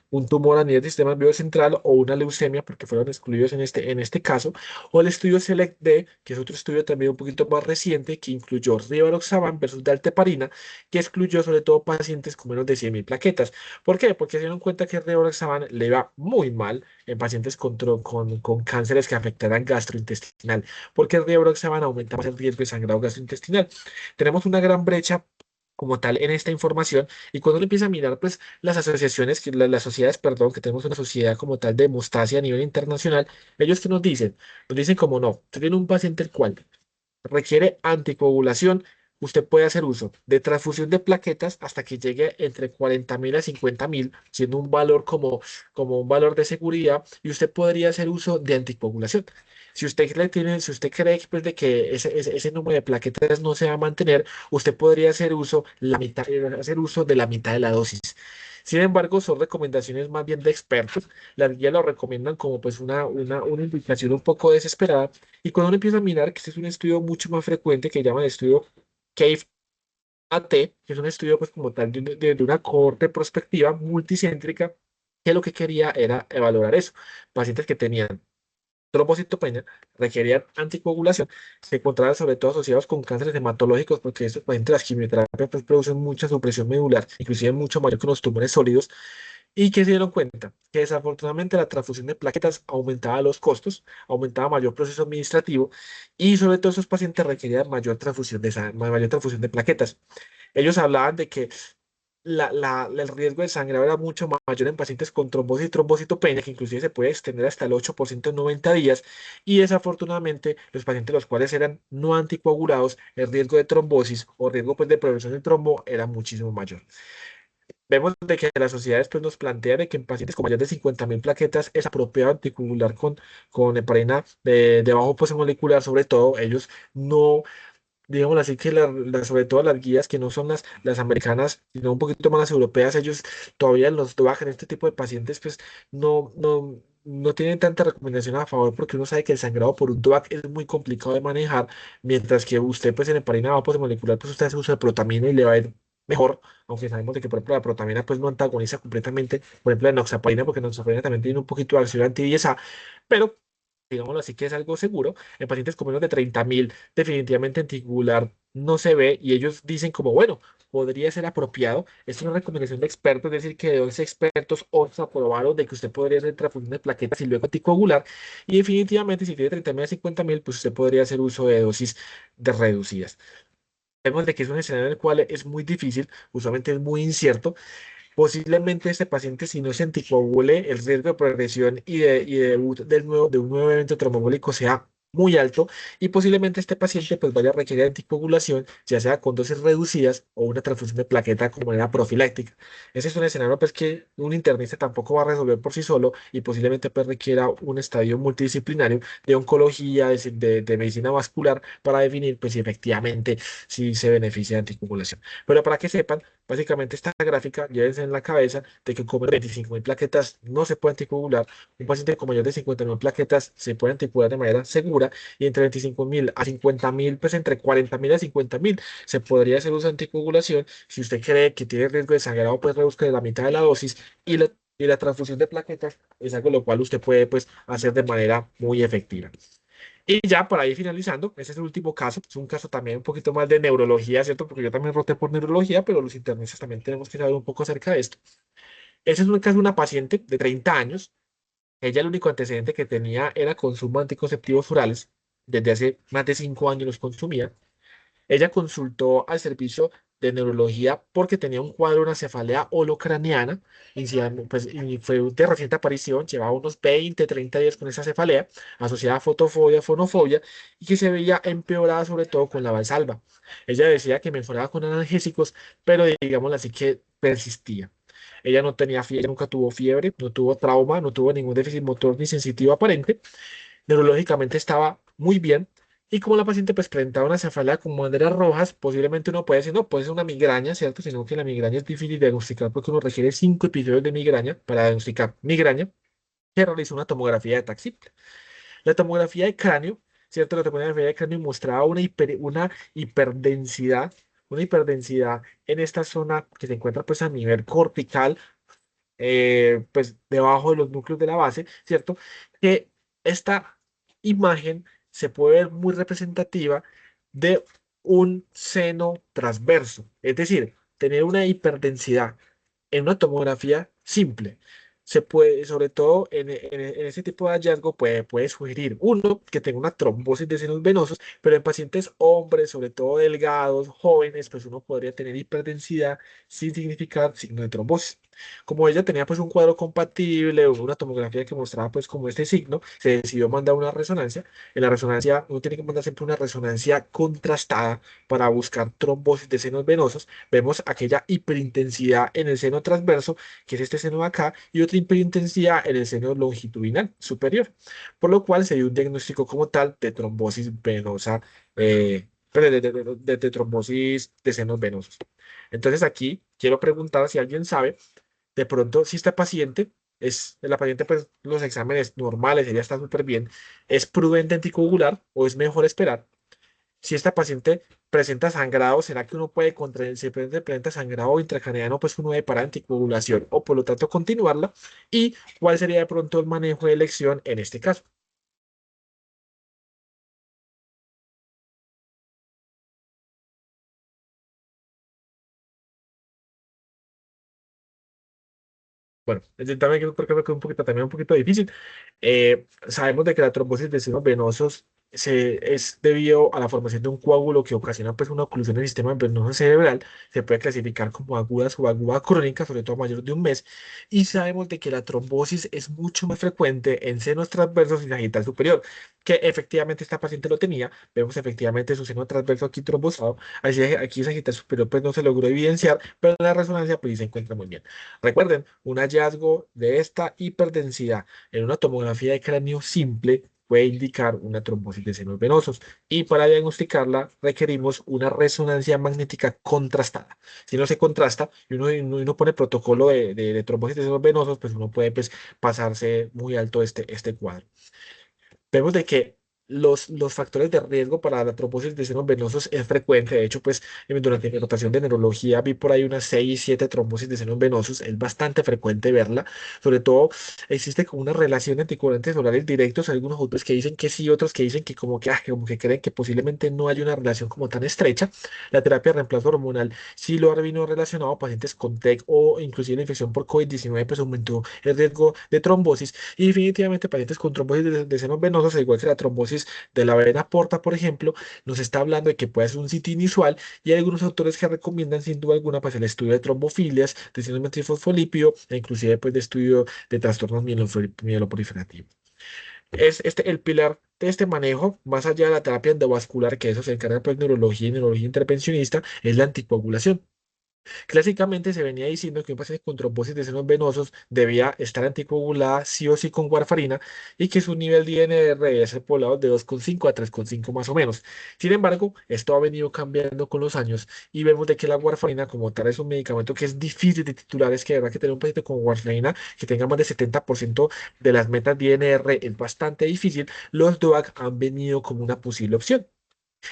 un tumor a nivel del sistema nervioso central o una leucemia, porque fueron excluidos en este caso, o el estudio SELECT-D, que es otro estudio también un poquito más reciente, que incluyó rivaroxaban versus dalteparina, que excluyó sobre todo pacientes con menos de 100.000 plaquetas. ¿Por qué? Porque se dieron cuenta que rivaroxaban le va muy mal en pacientes con cánceres que afectarán gastrointestinal, porque el rivaroxaban aumenta más el riesgo de sangrado gastrointestinal. Tenemos una gran brecha como tal en esta información, y cuando uno empieza a mirar pues las asociaciones, las sociedades, perdón, que tenemos una sociedad como tal de hemostasia a nivel internacional, ellos que nos dicen como no, usted tiene un paciente el cual requiere anticoagulación, usted puede hacer uso de transfusión de plaquetas hasta que llegue entre 40.000 a 50.000, siendo un valor como un valor de seguridad, y usted podría hacer uso de anticoagulación. Si usted cree pues, de que ese número de plaquetas no se va a mantener, usted podría hacer uso de la mitad de la dosis. Sin embargo, son recomendaciones más bien de expertos. Las guías lo recomiendan como pues una indicación un poco desesperada. Y cuando uno empieza a mirar que este es un estudio mucho más frecuente que llaman estudio CAVE-AT, que es un estudio pues como tal de una cohorte prospectiva multicéntrica, que lo que quería era evaluar eso. Pacientes que tenían trombocitopenia, requerían anticoagulación, se encontraban sobre todo asociados con cánceres hematológicos, porque estos pacientes las quimioterapias pues, producen mucha supresión medular, inclusive mucho mayor que los tumores sólidos. ¿Y que se dieron cuenta? Que desafortunadamente la transfusión de plaquetas aumentaba los costos, aumentaba mayor proceso administrativo, y sobre todo esos pacientes requerían mayor transfusión de plaquetas. Ellos hablaban de que el riesgo de sangrado era mucho mayor en pacientes con trombosis y trombocitopenia, que inclusive se puede extender hasta el 8% en 90 días, y desafortunadamente los pacientes los cuales eran no anticoagulados, el riesgo de trombosis o riesgo pues, de progresión del trombo era muchísimo mayor. Vemos de que las sociedades pues, nos plantean de que en pacientes con mayores de 50.000 plaquetas es apropiado anticoagular con heparina de bajo peso molecular, sobre todo ellos no, digamos así que sobre todo las guías que no son las americanas, sino un poquito más las europeas, ellos todavía los DOAC en este tipo de pacientes pues no tienen tanta recomendación a favor, porque uno sabe que el sangrado por un DOAC es muy complicado de manejar, mientras que usted pues en heparina de bajo peso molecular pues usted hace uso de protamina y le va a ir mejor, aunque sabemos de que, por ejemplo, la protamina pues no antagoniza completamente, por ejemplo, la enoxaparina, porque la enoxaparina también tiene un poquito de acción anti-ISA, pero digámoslo así que es algo seguro. En pacientes con menos de 30.000, definitivamente anticoagular no se ve, y ellos dicen como, bueno, podría ser apropiado. Es una recomendación de expertos, es decir, que de 11 expertos, 11 aprobaron de que usted podría hacer transfusión de plaquetas y luego anticoagular, y definitivamente si tiene 30.000 a 50.000, pues usted podría hacer uso de dosis reducidas. Vemos de que es un escenario en el cual es muy difícil, usualmente es muy incierto. Posiblemente este paciente, si no se anticoagule, el riesgo de progresión y de debut de un nuevo evento trombólico sea muy alto, y posiblemente este paciente pues vaya a requerir anticoagulación, ya sea con dosis reducidas o una transfusión de plaqueta como manera profiláctica. Ese es un escenario pues que un internista tampoco va a resolver por sí solo, y posiblemente pues requiera un estadio multidisciplinario de oncología, de medicina vascular, para definir pues si efectivamente si se beneficia de anticoagulación. Pero para que sepan, básicamente esta gráfica, llévense en la cabeza de que con 25.000 plaquetas no se puede anticoagular. Un paciente con mayor de 50.000 plaquetas se puede anticoagular de manera segura, y entre 25.000 a 50.000, pues entre 40.000 a 50.000 se podría hacer uso de anticoagulación. Si usted cree que tiene riesgo de sangrado, pues reduzca la mitad de la dosis, y la transfusión de plaquetas es algo lo cual usted puede pues hacer de manera muy efectiva. Y ya para ir finalizando, ese es el último caso, es un caso también un poquito más de neurología, ¿cierto? Porque yo también roté por neurología, pero los internistas también tenemos que saber un poco acerca de esto. Ese es un caso de una paciente de 30 años. Ella el único antecedente que tenía era consumo de anticonceptivos orales. Desde hace más de 5 años los consumía. Ella consultó al servicio de neurología porque tenía un cuadro de una cefalea holocraniana, pues, y fue de reciente aparición, llevaba unos 20, 30 días con esa cefalea, asociada a fotofobia, fonofobia, y que se veía empeorada sobre todo con la valsalva. Ella decía que mejoraba con analgésicos, pero digamos así que persistía. Ella no tenía fiebre, nunca tuvo fiebre, no tuvo trauma, no tuvo ningún déficit motor ni sensitivo aparente. Neurológicamente estaba muy bien. Y como la paciente pues presentaba una cefalea con banderas rojas, posiblemente uno puede decir, no, puede ser una migraña, ¿cierto? Sino que la migraña es difícil de diagnosticar porque uno requiere 5 episodios de migraña para diagnosticar migraña. Se realizó una tomografía de TAC simple. La tomografía de cráneo, ¿cierto? La tomografía de cráneo mostraba una hiperdensidad en esta zona que se encuentra pues a nivel cortical, pues debajo de los núcleos de la base, ¿cierto? Que esta imagen se puede ver muy representativa de un seno transverso, es decir, tener una hiperdensidad en una tomografía simple. Se puede, sobre todo en ese tipo de hallazgo, puede sugerir, uno, que tenga una trombosis de senos venosos, pero en pacientes hombres, sobre todo delgados, jóvenes, pues uno podría tener hiperdensidad sin significar signo de trombosis. Como ella tenía pues un cuadro compatible, una tomografía que mostraba pues como este signo, se decidió mandar una resonancia. En la resonancia uno tiene que mandar siempre una resonancia contrastada para buscar trombosis de senos venosos. Vemos aquella hiperintensidad en el seno transverso, que es este seno de acá, y otra hiperintensidad en el seno longitudinal superior, por lo cual se dio un diagnóstico como tal de trombosis venosa, de trombosis de senos venosos. Entonces aquí quiero preguntar si alguien sabe de pronto, si esta paciente la paciente, pues los exámenes normales, ella está súper bien, ¿es prudente anticoagular o es mejor esperar? Si esta paciente presenta sangrado, ¿será que uno puede contraer, si presenta sangrado intracraneano, pues uno debe parar anticoagulación o por lo tanto continuarla? ¿Y cuál sería de pronto el manejo de elección en este caso? Bueno, yo también creo que es un poquito, también un poquito difícil. Sabemos de que la trombosis de senos venosos es debido a la formación de un coágulo que ocasiona pues una oclusión del sistema venoso cerebral. Se puede clasificar como agudas o aguda crónica, sobre todo mayor de un mes. Y sabemos de que la trombosis es mucho más frecuente en senos transversos y sagital superior, que efectivamente esta paciente lo tenía. Vemos efectivamente su seno transverso aquí trombosado. Así aquí sagital superior pues no se logró evidenciar, pero en la resonancia pues sí se encuentra muy bien. Recuerden, un hallazgo de esta hiperdensidad en una tomografía de cráneo simple puede indicar una trombosis de senos venosos y para diagnosticarla requerimos una resonancia magnética contrastada. Si no se contrasta y uno pone protocolo de trombosis de senos venosos, pues uno puede pues, pasarse muy alto este cuadro. Vemos de que los factores de riesgo para la trombosis de senos venosos es frecuente. De hecho, pues durante mi rotación de neurología vi por ahí unas 6 7 trombosis de senos venosos. Es bastante frecuente verla. Sobre todo, existe como una relación entre coagulante orales directos. Hay algunos autores que dicen que sí, otros que dicen que como que creen que posiblemente no hay una relación como tan estrecha. La terapia de reemplazo hormonal sí lo ha vino relacionado a pacientes con TEC o inclusive la infección por COVID-19, pues aumentó el riesgo de trombosis. Y definitivamente pacientes con trombosis de senos venosos, al igual que la trombosis de la vena porta, por ejemplo, nos está hablando de que puede ser un sitio inusual y hay algunos autores que recomiendan sin duda alguna pues el estudio de trombofilias, de síndrome trifosfolípido e inclusive pues de estudio de trastornos mieloproliferativos. Es el pilar de este manejo, más allá de la terapia endovascular, que eso se encarga pues neurología y neurología intervencionista, es la anticoagulación. Clásicamente se venía diciendo que un paciente con trombosis de senos venosos debía estar anticoagulada sí o sí con warfarina y que su nivel de INR debía ser poblado de 2,5 a 3,5 más o menos. Sin embargo, esto ha venido cambiando con los años y vemos de que la warfarina como tal es un medicamento que es difícil de titular, es que de verdad que tener un paciente con warfarina que tenga más de 70% de las metas de INR es bastante difícil. Los DOAC han venido como una posible opción.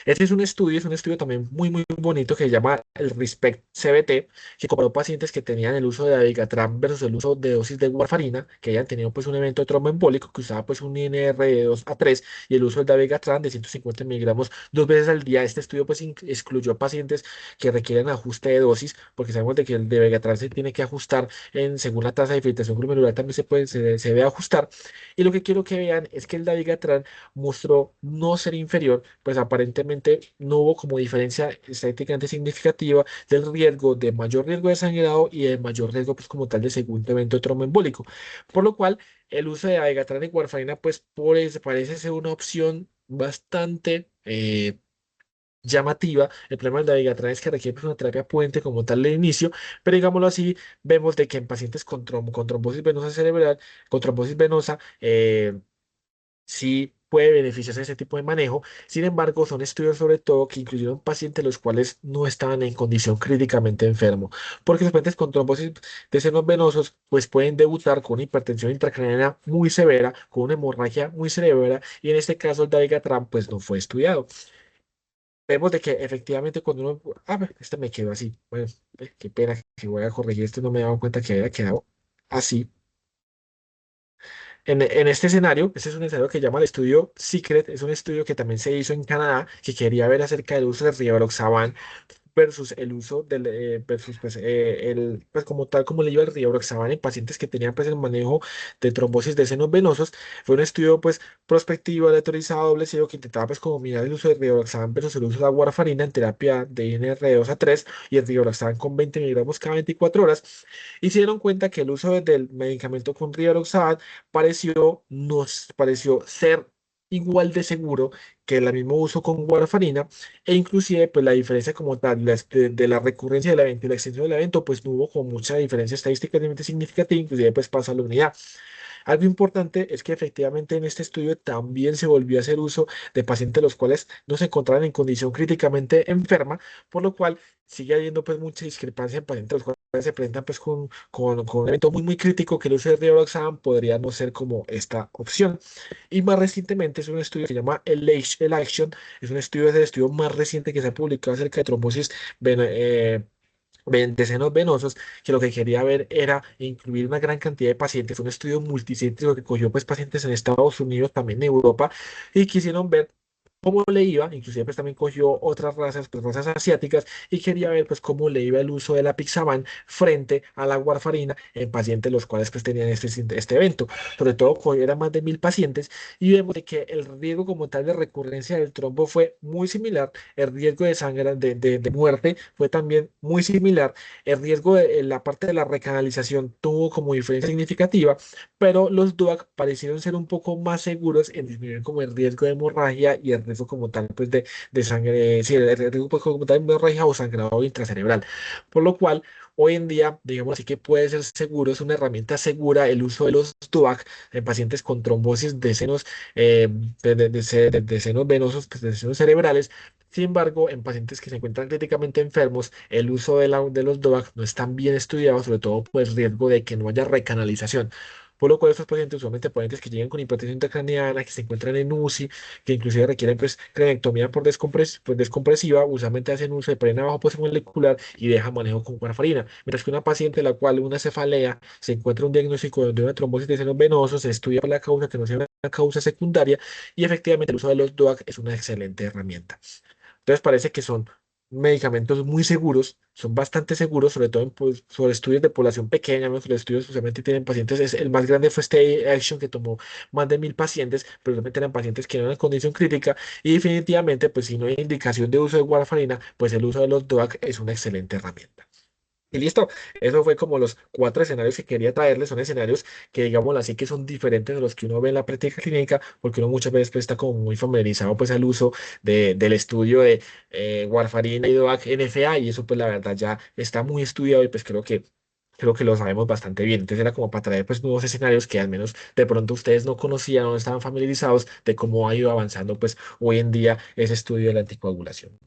Este es un estudio también muy, muy bonito que se llama el RESPECT-CBT, que comparó pacientes que tenían el uso de dabigatran versus el uso de dosis de warfarina, que hayan tenido pues un evento tromboembólico que usaba pues un INR de 2 a 3 y el uso del dabigatran de 150 miligramos 2 veces al día. Este estudio pues excluyó pacientes que requieren ajuste de dosis, porque sabemos de que el dabigatran se tiene que ajustar según la tasa de filtración glomerular, también se debe ajustar. Y lo que quiero que vean es que el dabigatran mostró no ser inferior, pues aparentemente no hubo como diferencia estadísticamente significativa del riesgo de mayor riesgo de sangrado y de mayor riesgo pues como tal de segundo evento tromboembólico. Por lo cual el uso de dabigatran y warfarina pues parece ser una opción bastante llamativa. El problema del dabigatran es que requiere pues, una terapia puente como tal de inicio, pero digámoslo así, vemos de que en pacientes con trombosis venosa cerebral, con trombosis venosa, sí puede beneficiarse de ese tipo de manejo. Sin embargo, son estudios sobre todo que incluyeron pacientes los cuales no estaban en condición críticamente enfermo, porque los pacientes con trombosis de senos venosos pues pueden debutar con una hipertensión intracraniana muy severa, con una hemorragia muy severa, y en este caso el dabigatran pues no fue estudiado. Vemos de que efectivamente cuando uno, este me quedó así, bueno, qué pena que voy a corregir esto, no me he dado cuenta que había quedado así. En este escenario, este es un escenario que llama el estudio Secret, es un estudio que también se hizo en Canadá, que quería ver acerca del uso de rivaroxaban versus el uso versus pues como tal como le iba el rivaroxaban en pacientes que tenían pues el manejo de trombosis de senos venosos. Fue un estudio pues prospectivo, aleatorizado, doble ciego, que intentaba pues como mirar el uso de rivaroxaban versus el uso de la warfarina en terapia de INR de 2 a 3 y el rivaroxaban con 20 miligramos cada 24 horas, y se dieron cuenta que el uso del medicamento con rivaroxaban pareció ser igual de seguro que el mismo uso con warfarina, e inclusive pues la diferencia como tal de la recurrencia del evento y la extensión del evento pues no hubo como mucha diferencia estadísticamente significativa, inclusive pues pasa a la unidad. Algo importante es que efectivamente en este estudio también se volvió a hacer uso de pacientes los cuales no se encontraban en condición críticamente enferma, por lo cual sigue habiendo pues mucha discrepancia en pacientes los cuales se presentan pues con un evento muy muy crítico, que el uso de rivaroxaban podría no ser como esta opción. Y más recientemente es un estudio que se llama el Action, es el estudio más reciente que se ha publicado acerca de trombosis de senos venosos, que lo que quería ver era incluir una gran cantidad de pacientes. Fue un estudio multicéntrico que cogió pues pacientes en Estados Unidos, también en Europa, y quisieron ver cómo le iba. Inclusive pues también cogió otras razas, pues razas asiáticas, y quería ver pues cómo le iba el uso de la Pixaban frente a la warfarina en pacientes los cuales pues tenían este evento. Sobre todo eran más de 1.000 pacientes, y vemos de que el riesgo como tal de recurrencia del trombo fue muy similar, el riesgo de sangre, de muerte fue también muy similar, el riesgo de la parte de la recanalización tuvo como diferencia significativa, pero los DOAC parecieron ser un poco más seguros en disminuir como el riesgo de hemorragia y el riesgo como tal pues de sangre, sí, el riesgo pues, como tal de hemorragia o sangrado intracerebral. Por lo cual, hoy en día, digamos así que puede ser seguro, es una herramienta segura el uso de los DOAC en pacientes con trombosis de senos, de senos venosos, pues, de senos cerebrales. Sin embargo, en pacientes que se encuentran críticamente enfermos, el uso de los DOAC no es tan bien estudiado, sobre todo por el riesgo de que no haya recanalización. Por lo cual estos pacientes, usualmente pacientes que llegan con hipertensión intracraniana, que se encuentran en UCI, que inclusive requieren pues cranectomía pues, descompresiva, usualmente hacen uso de prena bajo presión molecular y dejan manejo con warfarina. Mientras que una paciente la cual una cefalea se encuentra un diagnóstico de una trombosis de senos venosos, se estudia por la causa que no sea una causa secundaria, y efectivamente el uso de los DOAC es una excelente herramienta. Entonces parece que son medicamentos muy seguros, son bastante seguros, sobre todo pues, sobre estudios de población pequeña. Los estudios usualmente tienen pacientes, el más grande fue este Action, que tomó más de 1.000 pacientes, pero realmente eran pacientes que no eran en condición crítica, y definitivamente pues si no hay indicación de uso de warfarina, pues el uso de los DOAC es una excelente herramienta. Y listo, eso fue como los 4 escenarios que quería traerles. Son escenarios que, digámoslo así, que son diferentes de los que uno ve en la práctica clínica, porque uno muchas veces pues, está como muy familiarizado pues al uso del estudio de warfarina y DOAC NFA, y eso pues la verdad ya está muy estudiado, y pues creo que lo sabemos bastante bien. Entonces era como para traer pues nuevos escenarios que al menos de pronto ustedes no conocían o no estaban familiarizados de cómo ha ido avanzando pues hoy en día ese estudio de la anticoagulación.